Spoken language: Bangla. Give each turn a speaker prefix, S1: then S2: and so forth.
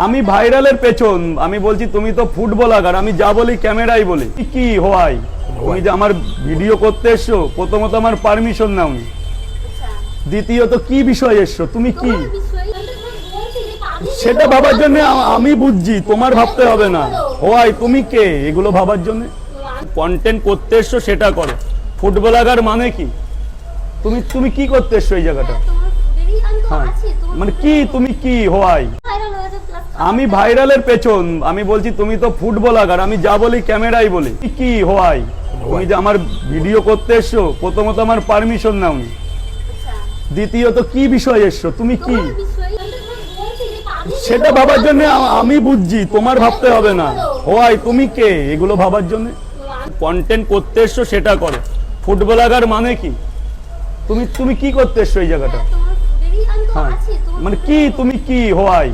S1: আমি ভাইরালের পেছন, আমি বলছি তুমি তো ফুড ব্লগার, আমি যা বলি ক্যামেরাই বলি। কি হয় তুমি যে আমার ভিডিও করতে এসছো, প্রথমত আমার পারমিশন নাওনি, দ্বিতীয়ত কি বিষয় এসছো, তুমি কি সেটা ভাবার জন্য আমি বুঝছি, তোমার ভাবতে হবে না। হয় তুমি কে এগুলো ভাবার জন্য? কন্টেন্ট করতে এসছো সেটা করো। ফুড ব্লগার মানে কি? তুমি তুমি কি করতে এসছো এই জায়গাটা? হ্যাঁ মানে কি তুমি কি হয়? আমি ভাইরালের পেছন, আমি বলছি তুমি তো ফুড ব্লগার, আমি যা বলি ক্যামেরাই বলি। কি হয় তুমি যে আমার ভিডিও করতে এসছো, প্রথমত আমার পারমিশন নাওনি, দ্বিতীয়ত কি বিষয় এসছো, তুমি কি সেটা ভাবার জন্য আমি বুঝছি, তোমার ভাবতে হবে না। হয় তুমি কে এগুলো ভাবার জন্য? কন্টেন্ট করতে এসছো সেটা করো। ফুড ব্লগার মানে কি? তুমি তুমি কি করতে এসছো এই জায়গাটা? হ্যাঁ মানে কি তুমি কি হয়?